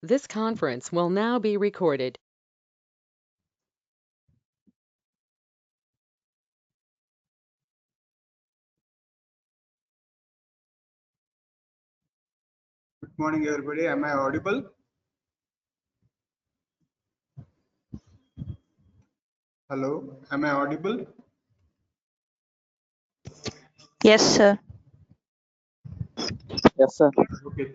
This conference will now be recorded. Good morning, everybody. Am I audible? Hello, am I audible? Yes, sir. Yes, sir. Okay,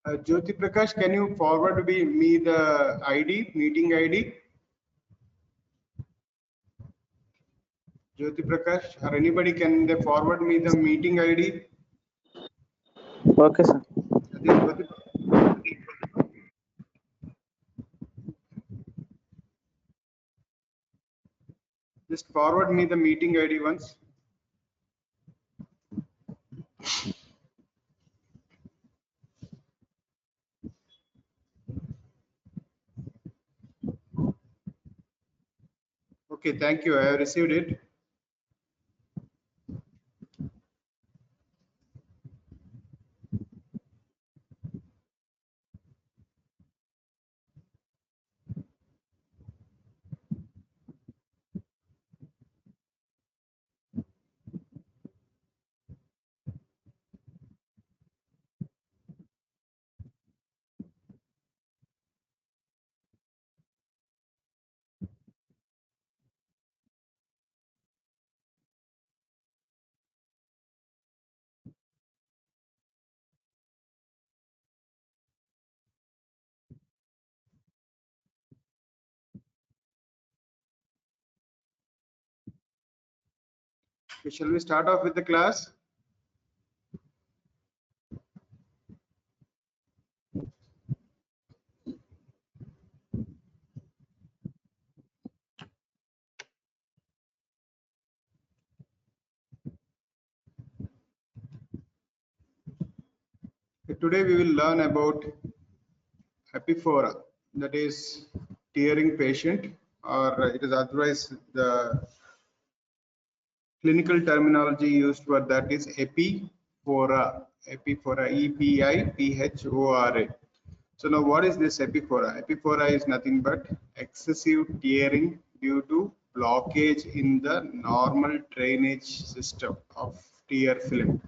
Jyoti Prakash, can you forward me the ID, meeting ID? Jyoti Prakash, or anybody, can they forward me the meeting ID? Okay, sir. Just forward me the meeting ID once. Okay, thank you. I have received it. Okay, shall we start off with the class? Today we will learn about epiphora, that is tearing patient, or it is otherwise the clinical terminology used for that is epiphora, EPIPHORA. So now what is this epiphora? Epiphora is nothing but excessive tearing due to blockage in the normal drainage system of tear film,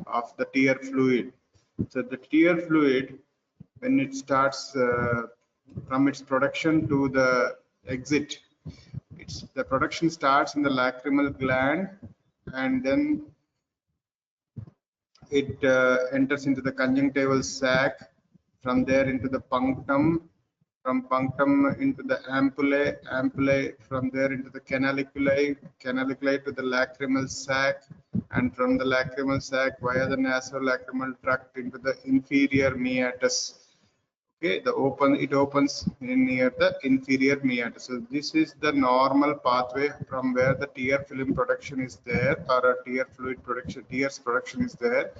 of the tear fluid. So the tear fluid, when it starts from its production to the exit, the production starts in the lacrimal gland, and then it enters into the conjunctival sac, from there into the punctum, from punctum into the ampullae, from there into the canaliculi to the lacrimal sac, and from the lacrimal sac via the nasolacrimal tract into the inferior meatus. Okay, it opens near the inferior meatus. So this is the normal pathway from where the tear film production is there, or a tear fluid production, tears production is there,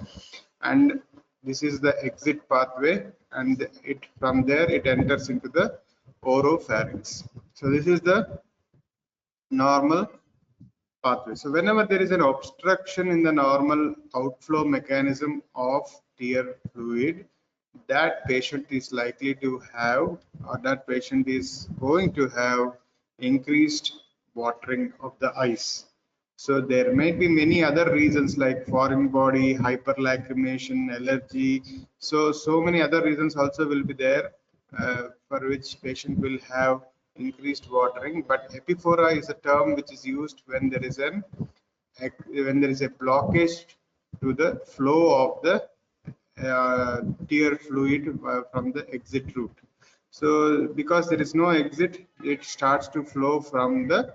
and this is the exit pathway, and it from there it enters into the oropharynx. So this is the normal pathway. So whenever there is an obstruction in the normal outflow mechanism of tear fluid, that patient is likely to have, or that patient is going to have, increased watering of the eyes. So there may be many other reasons like foreign body, hyperlacrimation, allergy. So many other reasons also will be there, for which patient will have increased watering. But epiphora is a term which is used when there is a blockage to the flow of the tear fluid from the exit route. So because there is no exit, it starts to flow from the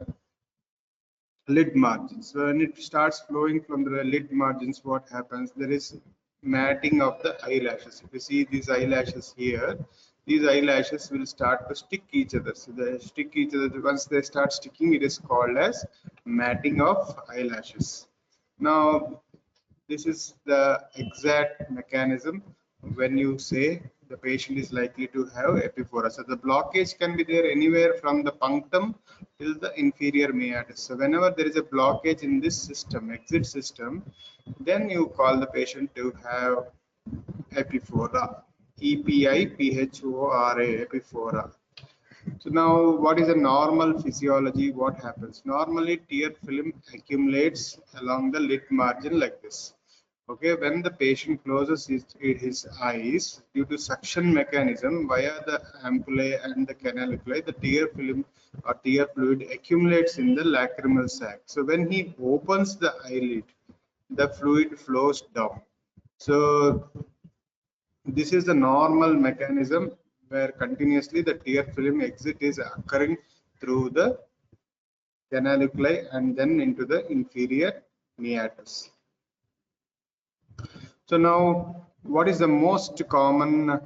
lid margins. So when it starts flowing from the lid margins, what happens? There is matting of the eyelashes. If you see these eyelashes here, these eyelashes will start to stick each other. So they stick each other. Once they start sticking, it is called as matting of eyelashes. Now, this is the exact mechanism when you say the patient is likely to have epiphora. So the blockage can be there anywhere from the punctum till the inferior meatus. So whenever there is a blockage in this system, exit system, then you call the patient to have epiphora. EPIPHORA, epiphora. So now, what is a normal physiology? What happens? Normally, tear film accumulates along the lid margin like this. Okay, when the patient closes his eyes, due to suction mechanism via the ampullae and the canaliculi, the tear film or tear fluid accumulates in the lacrimal sac. So when he opens the eyelid, the fluid flows down. So this is the normal mechanism where continuously the tear film exit is occurring through the canaliculi and then into the inferior meatus. So now, what is the most common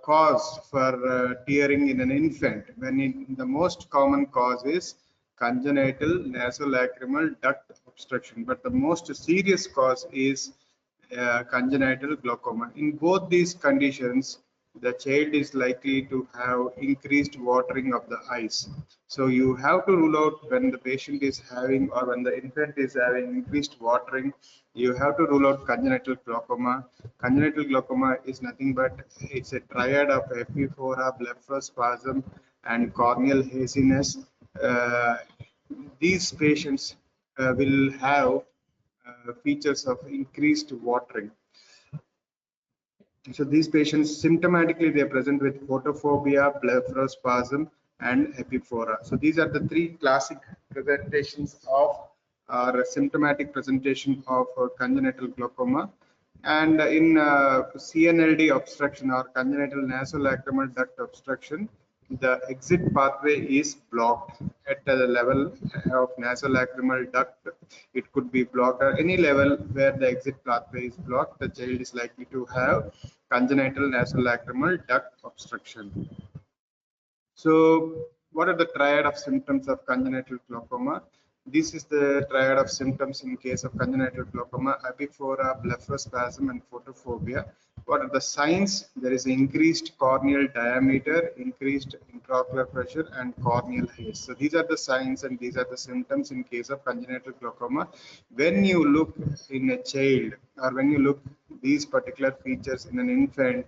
cause for tearing in an infant? The most common cause is congenital nasolacrimal duct obstruction, but the most serious cause is congenital glaucoma. In both these conditions, the child is likely to have increased watering of the eyes. So you have to rule out when the patient is having, or when the infant is having increased watering, you have to rule out congenital glaucoma. Congenital glaucoma is nothing but it's a triad of epiphora, blepharospasm, and corneal haziness. These patients will have features of increased watering. So these patients symptomatically they present with photophobia, blepharospasm, and epiphora. So these are the three classic presentations of symptomatic presentation of congenital glaucoma. And in CNLD obstruction or congenital nasolacrimal duct obstruction, the exit pathway is blocked at the level of nasolacrimal duct. It could be blocked at any level where the exit pathway is blocked. The child is likely to have congenital nasolacrimal duct obstruction. So what are the triad of symptoms of congenital glaucoma? This is the triad of symptoms in case of congenital glaucoma: epiphora, blepharospasm, and photophobia. What are the signs? There is increased corneal diameter, increased intraocular pressure, and corneal haze. So these are the signs and these are the symptoms in case of congenital glaucoma. When you look in a child, or when you look these particular features in an infant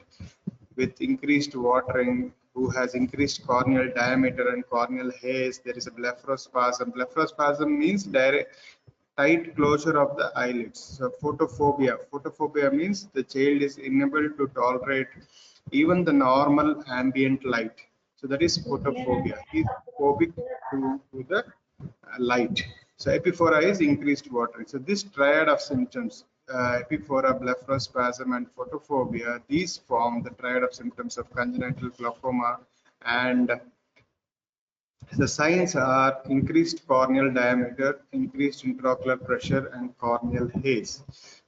with increased watering, who has increased corneal diameter and corneal haze, there is a blepharospasm. Blepharospasm means direct tight closure of the eyelids. So photophobia means the child is unable to tolerate even the normal ambient light. So that is photophobia. He is phobic to the light. So epiphora is increased watering. So this triad of symptoms, epiphora, blepharospasm, and photophobia, these form the triad of symptoms of congenital glaucoma. And the signs are increased corneal diameter, increased intraocular pressure, and corneal haze.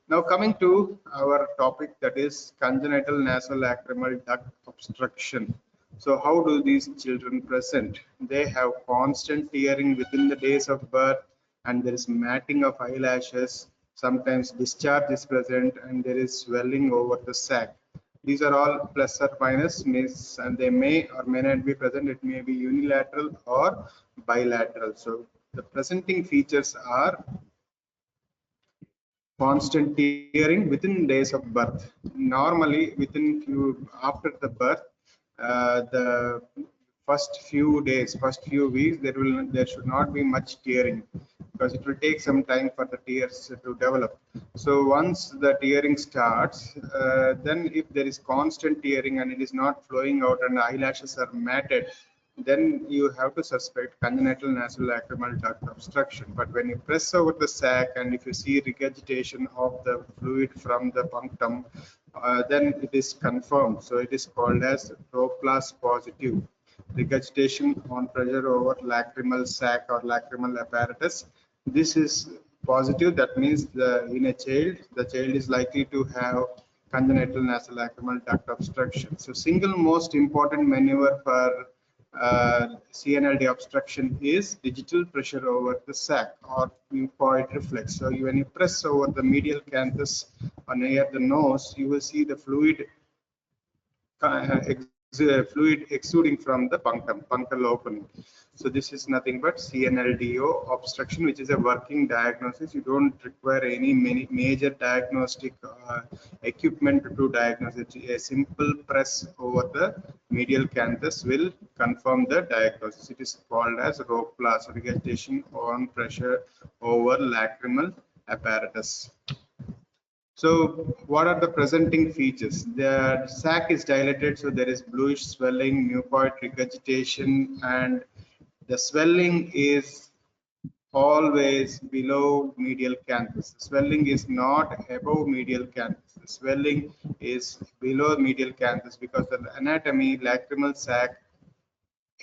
Now coming to our topic, that is congenital nasolacrimal duct obstruction. So how do these children present? They have constant tearing within the days of birth, and there is matting of eyelashes. Sometimes discharge is present and there is swelling over the sac. These are all plus or minus miss, and they may or may not be present. It may be unilateral or bilateral. So the presenting features are constant tearing within days of birth. Normally, within few after the birth, the first few days, first few weeks, there should not be much tearing because it will take some time for the tears to develop. So once the tearing starts, then if there is constant tearing and it is not flowing out and the eyelashes are matted, then you have to suspect congenital nasolacrimal duct obstruction. But when you press over the sac and if you see regurgitation of the fluid from the punctum, then it is confirmed. So it is called as Roplast positive regurgitation on pressure over lacrimal sac or lacrimal apparatus. This is positive. That means in a child, the child is likely to have congenital nasolacrimal duct obstruction. So single most important maneuver for CNLD obstruction is digital pressure over the sac or mucoid reflex. So when you press over the medial canthus or near the nose, you will see the fluid fluid exuding from the punctal opening. So this is nothing but CNLDO obstruction, which is a working diagnosis. You don't require any major diagnostic equipment to diagnose it. A simple press over the medial canthus will confirm the diagnosis. It is called as Roplast, regurgitation on pressure over lacrimal apparatus. So what are the presenting features? The sac is dilated, so there is bluish swelling, mucoid regurgitation, and the swelling is always below medial canthus. The swelling is not above medial canthus. The swelling is below medial canthus because the anatomy, lacrimal sac,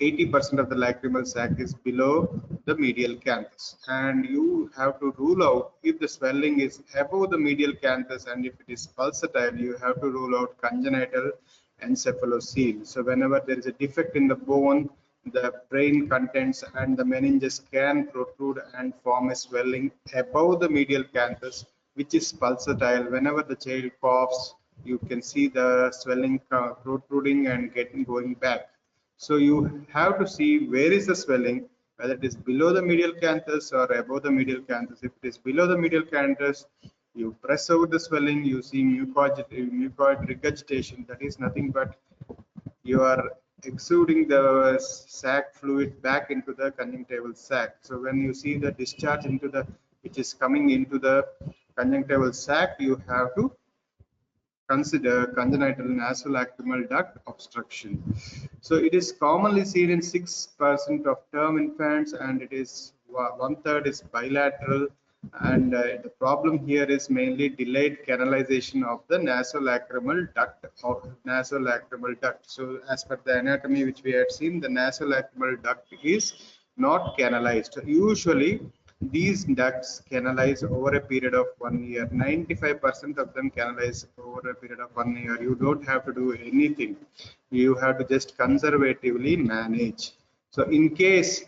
80% of the lacrimal sac is below the medial canthus, and you have to rule out if the swelling is above the medial canthus, and if it is pulsatile, you have to rule out congenital encephalocele. So whenever there is a defect in the bone, the brain contents and the meninges can protrude and form a swelling above the medial canthus, which is pulsatile. Whenever the child coughs, you can see the swelling protruding and going back. So you have to see where is the swelling, whether it is below the medial canthus or above the medial canthus. If it is below the medial canthus, you press over the swelling, you see mucoid regurgitation. That is nothing but you are exuding the sac fluid back into the conjunctival sac. So when you see the discharge into the, which is coming into the conjunctival sac, you have to consider congenital nasolacrimal duct obstruction. So it is commonly seen in 6% of term infants, and it is 1/3 is bilateral. And the problem here is mainly delayed canalization of the nasolacrimal duct or nasolacrimal duct. So as per the anatomy which we had seen, the nasolacrimal duct is not canalized. Usually these ducts canalize over a period of 1 year. 95% of them canalize over a period of 1 year. You don't have to do anything. You have to just conservatively manage. So in case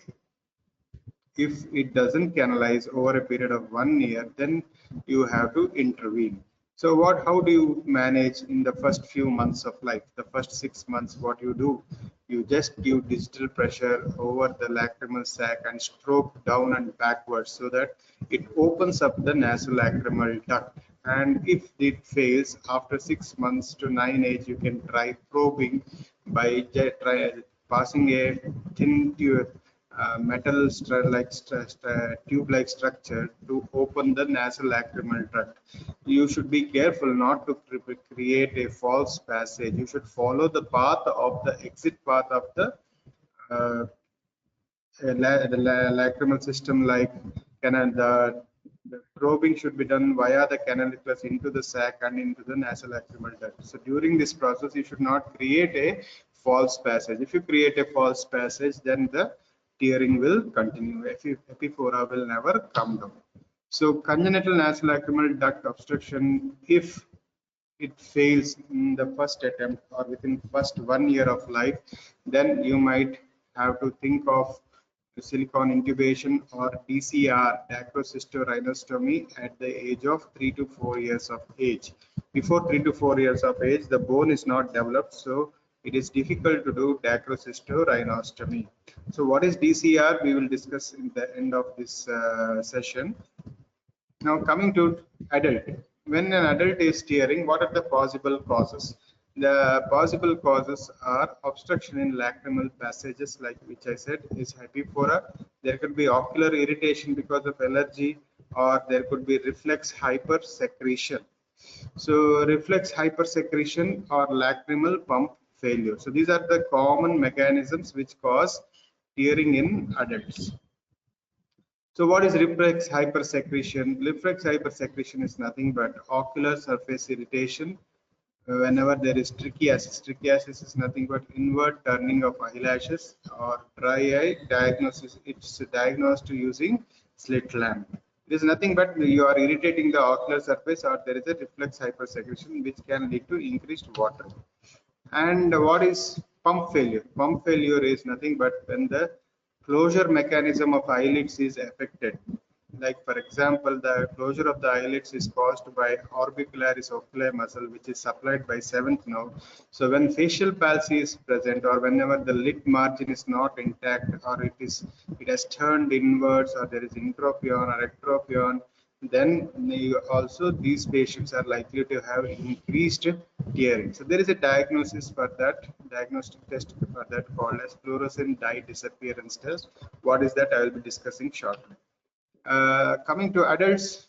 if it doesn't canalize over a period of 1 year, then you have to intervene. So how do you manage in the first few months of life? The first 6 months, what you do, you just give digital pressure over the lacrimal sac and stroke down and backwards so that it opens up the nasolacrimal duct. And if it fails after 6 months to 9 age, you can try probing by passing a thin tube metal tube-like structure to open the nasolacrimal duct. You should be careful not to create a false passage. You should follow the path of the exit path of the uh, lacrimal system, like the probing should be done via the canalicus into the sac and into the nasolacrimal duct. So during this process, you should not create a false passage. If you create a false passage, then the tearing will continue. Epiphora will never come down. So congenital nasolacrimal duct obstruction, if it fails in the first attempt or within first 1 year of life, then you might have to think of silicone intubation or DCR, dacrocystorhinostomy, at the age of 3 to 4 years of age. Before 3 to 4 years of age, the bone is not developed, so it is difficult to do dacrocystorhinostomy. So what is DCR? We will discuss in the end of this session. Now coming to adult, when an adult is tearing, what are the possible causes? The possible causes are obstruction in lacrimal passages, like which I said is hypifora. There could be ocular irritation because of allergy, or there could be reflex hypersecretion. So reflex hypersecretion or lacrimal pump failure. So these are the common mechanisms which cause tearing in adults. So what is reflex hypersecretion? Reflex hypersecretion is nothing but ocular surface irritation whenever there is trichiasis. Trichiasis is nothing but inward turning of eyelashes or dry eye diagnosis. It's diagnosed using slit lamp. It is nothing but you are irritating the ocular surface, or there is a reflex hypersecretion which can lead to increased water. And what is pump failure? Pump failure is nothing but when the closure mechanism of eyelids is affected. Like for example, the closure of the eyelids is caused by orbicularis oculi muscle, which is supplied by seventh nerve. So when facial palsy is present, or whenever the lid margin is not intact, or it has turned inwards, or there is entropion or ectropion, then also these patients are likely to have increased tearing. So there is a diagnosis for that, diagnostic test for that, called as fluorescent dye disappearance test. What is that? I will be discussing shortly. Coming to adults,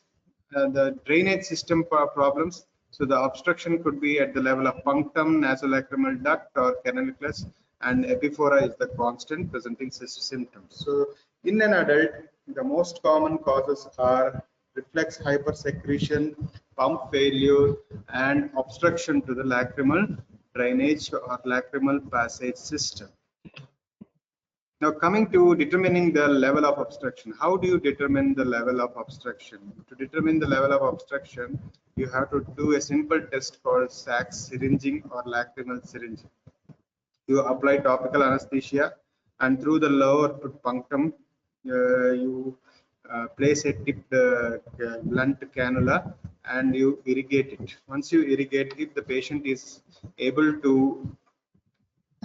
the drainage system problems. So the obstruction could be at the level of punctum, nasolacrimal duct, or canalicus, and epiphora is the constant presenting symptoms. So in an adult, the most common causes are reflex hypersecretion, pump failure, and obstruction to the lacrimal drainage or lacrimal passage system. Now coming to determining the level of obstruction, how do you determine the level of obstruction? To determine the level of obstruction, you have to do a simple test called sac syringing or lacrimal syringing. You apply topical anesthesia, and through the lower punctum, you place a tipped blunt cannula and you irrigate it. Once you irrigate, if the patient is able to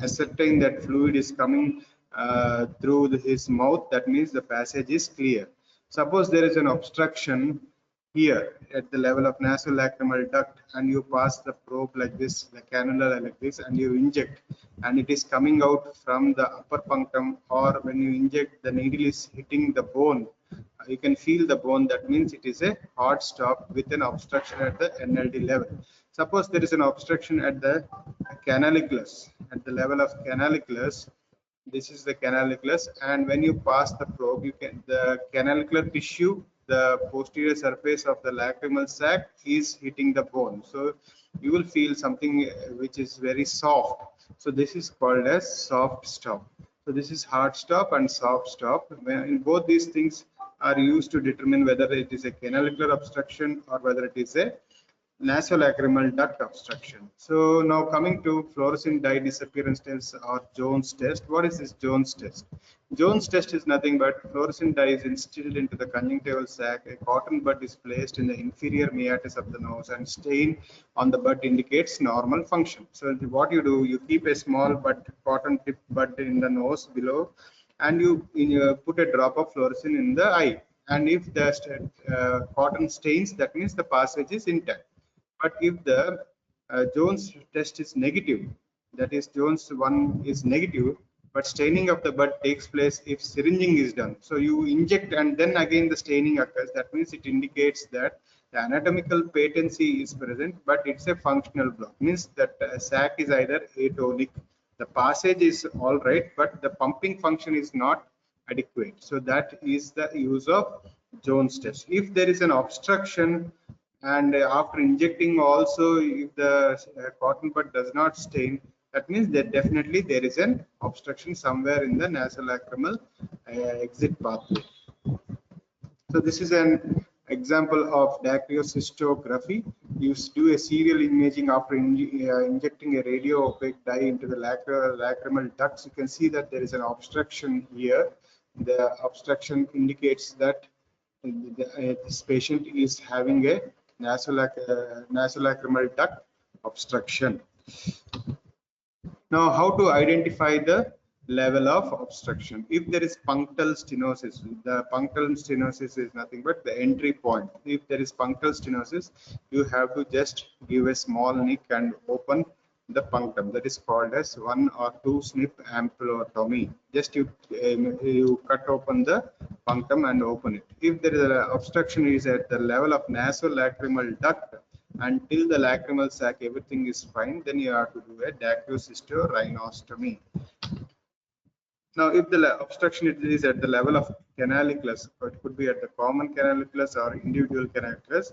ascertain that fluid is coming through his mouth, that means the passage is clear. Suppose there is an obstruction here at the level of nasolacrimal duct, and you pass the probe like this, the cannula like this, and you inject, and it is coming out from the upper punctum, or when you inject, the needle is hitting the bone, you can feel the bone. That means it is a hard stop with an obstruction at the NLD level. Suppose there is an obstruction at the canalicus, at the level of canalicus. This is the canalicus, and when you pass the probe, you can, the canalicular tissue, the posterior surface of the lacrimal sac is hitting the bone. So you will feel something which is very soft. So this is called as soft stop. So this is hard stop and soft stop. In both these things are used to determine whether it is a canalicular obstruction or whether it is a nasolacrimal duct obstruction. So now coming to fluorescent dye disappearance test or Jones test. What is this Jones test? Jones test is nothing but fluorescent dye is instilled into the conjunctival sac. A cotton bud is placed in the inferior meatus of the nose, and stain on the bud indicates normal function. So what you do, you keep a small cotton tip bud in the nose below, and you put a drop of fluorescent in the eye. And if the cotton stains, that means the passage is intact. But if the Jones test is negative, that is Jones 1 is negative, but staining of the bud takes place if syringing is done. So you inject and then again the staining occurs. That means it indicates that the anatomical patency is present, but it's a functional block. Means that sac is either atonic. The passage is all right, but the pumping function is not adequate. So that is the use of Jones test. If there is an obstruction, and after injecting also, if the cotton bud does not stain, that means that definitely there is an obstruction somewhere in the nasolacrimal exit pathway. So this is an example of Dacryosystography. You do a serial imaging after injecting a radio opaque dye into the lacrimal ducts. You can see that there is an obstruction here. The obstruction indicates that this patient is having a nasolacrimal duct obstruction. Now, how to identify the level of obstruction? If there is punctal stenosis, the punctal stenosis is nothing but the entry point. If there is punctal stenosis, you have to just give a small nick and open the punctum. That is called as 1 or 2 snip ampullotomy. Just you cut open the punctum and open it. If there is an obstruction is at the level of nasolacrimal duct, until the lacrimal sac everything is fine, then you have to do a Dacryosystography. Now, if the obstruction is at the level of canalicus, or it could be at the common canalicus or individual canalicus,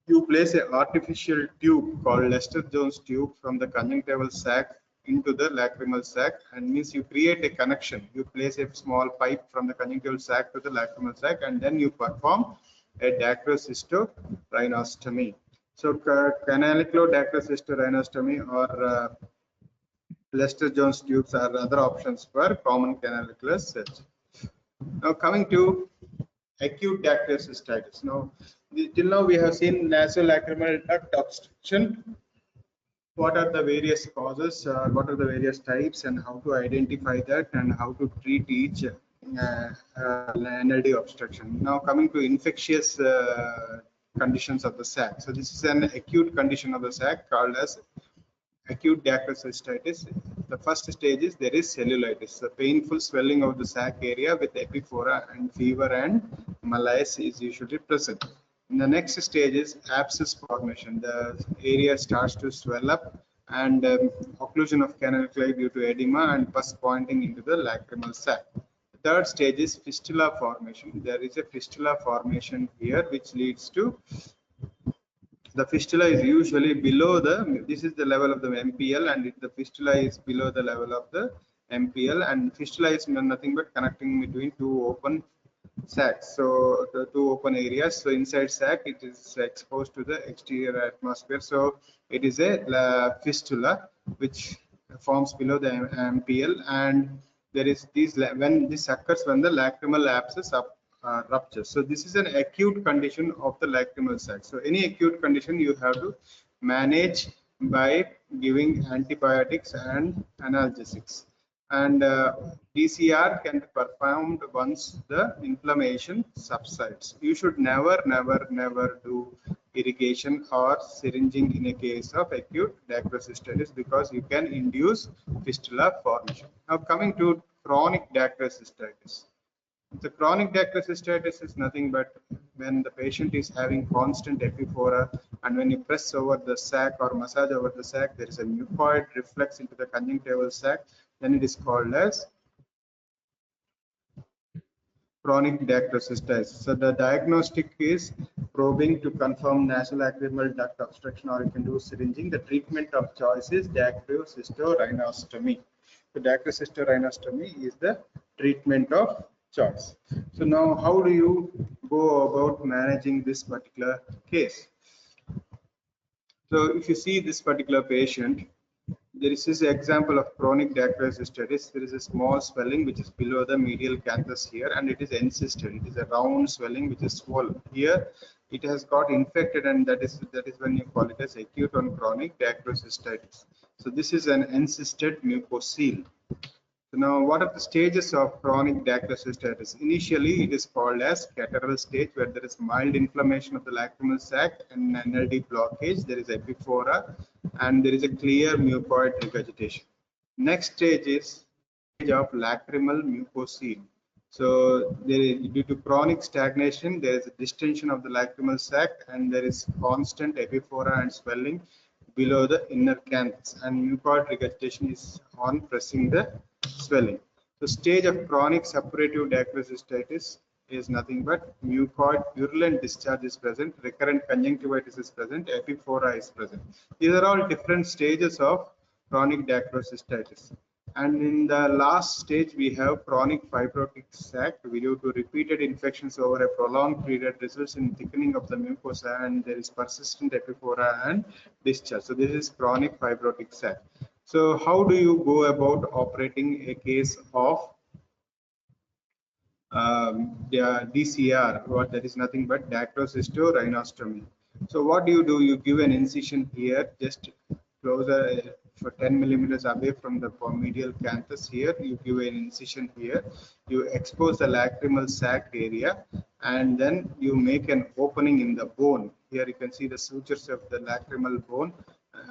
you place an artificial tube called Lester-Jones tube from the conjunctival sac into the lacrimal sac, and means you create a connection. You place a small pipe from the conjunctival sac to the lacrimal sac, and then you perform a Dacryosystography. So canalicular-Dacryosystography or Lester-Jones tubes are other options for common canalicus surgery. Now coming to acute dacryocystitis. Now till now we have seen nasolacrimal duct obstruction. What are the various causes, what are the various types, and how to identify that, and how to treat each NLD obstruction. Now coming to infectious conditions of the sac. So this is an acute condition of the sac called as acute dacryocystitis. The first stage is there is cellulitis, the painful swelling of the sac area with epiphora, and fever and malaise is usually present. In the next stage is abscess formation. The area starts to swell up, and occlusion of canaliculi due to edema and pus pointing into the lacrimal sac. The third stage is fistula formation. There is a fistula formation here, which leads to the fistula is usually below the, this is the level of the MPL, and the fistula is below the level of the MPL, and fistula is nothing but connecting between two open sacs. So the two open areas. So inside sac it is exposed to the exterior atmosphere. So it is a fistula which forms below the MPL, and there is these when this occurs when the lacrimal abscess ruptures. So this is an acute condition of the lacrimal sac. So any acute condition you have to manage by giving antibiotics and analgesics, and DCR can be performed once the inflammation subsides. You should never do irrigation or syringing in a case of acute dacryocystitis, because you can induce fistula formation. Now coming to chronic dacryocystitis. The chronic dacryocystitis is nothing but when the patient is having constant epiphora, and when you press over the sac or massage over the sac, there is a mucoid reflex into the conjunctival sac, then it is called as chronic dacryocystitis. So the diagnostic is probing to confirm nasolacrimal duct obstruction, or you can do syringing. The treatment of choice is Dacryosystography. So Dacryosystography is the treatment of choice. So now how do you go about managing this particular case? So if you see this particular patient, there is this example of chronic dacryocystitis. There is a small swelling which is below the medial canthus here, and it is encysted. It is a round swelling which is swollen. Here it has got infected, and that is when you call it as acute and chronic dacryocystitis. So this is an encysted mucocele. So now, what are the stages of chronic dacryocystitis? Initially, it is called as catarrhal stage, where there is mild inflammation of the lacrimal sac and NLD blockage. There is epiphora, and there is a clear mucoid regurgitation. Next stage is stage of lacrimal mucocele. So due to chronic stagnation, there is a distension of the lacrimal sac, and there is constant epiphora and swelling below the inner canthus, and mucoid regurgitation is on pressing the swelling. The stage of chronic suppurative dacryocystitis is nothing but mucoid purulent discharge is present, recurrent conjunctivitis is present, epiphora is present. These are all different stages of chronic dacryocystitis. And in the last stage, we have chronic fibrotic sac. Due to repeated infections over a prolonged period results in thickening of the mucosa, and there is persistent epiphora and discharge. So this is chronic fibrotic sac. So how do you go about operating a case of DCR? What that is nothing but dacrosystography. So what do? You give an incision here, just closer for 10 millimeters away from the medial canthus. Here you give an incision here, you expose the lacrimal sac area, and then you make an opening in the bone. Here you can see the sutures of the lacrimal bone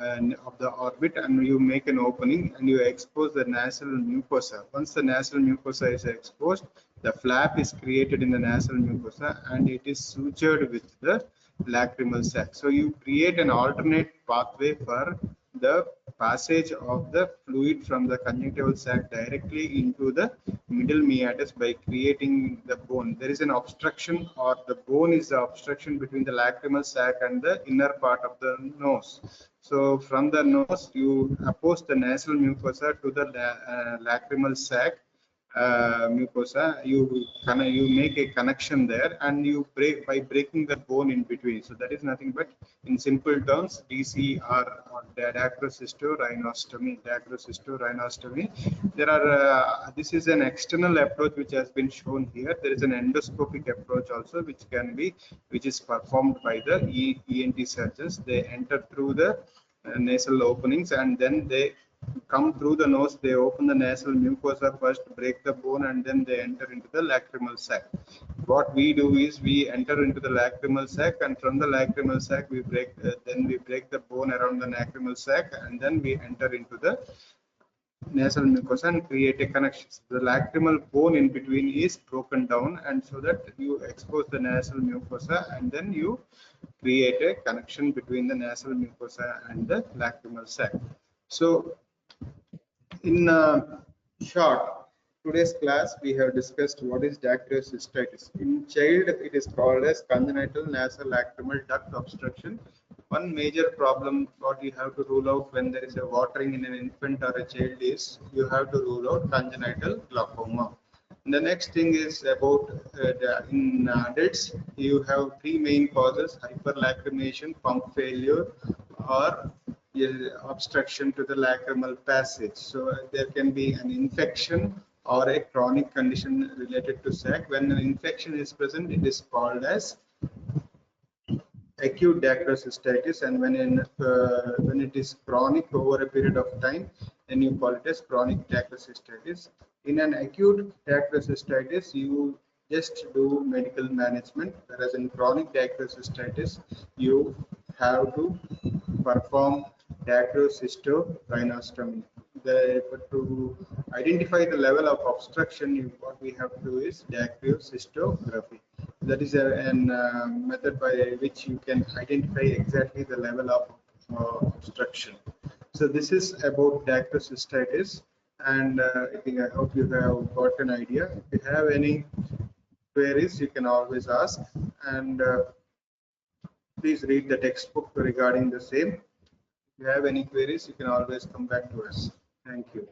and of the orbit, and you make an opening and you expose the nasal mucosa. Once the nasal mucosa is exposed, the flap is created in the nasal mucosa and it is sutured with the lacrimal sac. So you create an alternate pathway for the passage of the fluid from the conjunctival sac directly into the middle meatus by creating the bone. There is an obstruction, or the bone is the obstruction between the lacrimal sac and the inner part of the nose. So from the nose, you oppose the nasal mucosa to the lacrimal sac mucosa. You make a connection there, and you break by breaking the bone in between. So that is nothing but, in simple terms, DCR, or dacrosystography. There are this is an external approach which has been shown here. There is an endoscopic approach also which is performed by the ENT surgeons. They enter through the nasal openings, and then they come through the nose. They open the nasal mucosa first, break the bone, and then they enter into the lacrimal sac. What we do is we enter into the lacrimal sac, and from the lacrimal sac we break the bone around the lacrimal sac, and then we enter into the nasal mucosa and create a connection. The lacrimal bone in between is broken down, and so that you expose the nasal mucosa, and then you create a connection between the nasal mucosa and the lacrimal sac. So in short, today's class we have discussed what is dacryocystitis. In child, it is called as congenital nasal lacrimal duct obstruction. One major problem what you have to rule out when there is a watering in an infant or a child is you have to rule out congenital glaucoma. And the next thing is about in adults, you have three main causes: hyperlacrimation, pump failure, or obstruction to the lacrimal passage. So there can be an infection or a chronic condition related to sac. When an infection is present, it is called as acute dacryocystitis, and when it is chronic over a period of time, then you call it as chronic dacryocystitis. In an acute dacryocystitis, you just do medical management, whereas in chronic dacryocystitis, you have to perform dacryocystogynostomy. To identify the level of obstruction, what we have to do is dacryosystography. That is a method by which you can identify exactly the level of obstruction. So this is about dacryocystitis, and I hope you have got an idea. If you have any queries, you can always ask, and please read the textbook regarding the same. If you have any queries, you can always come back to us. Thank you.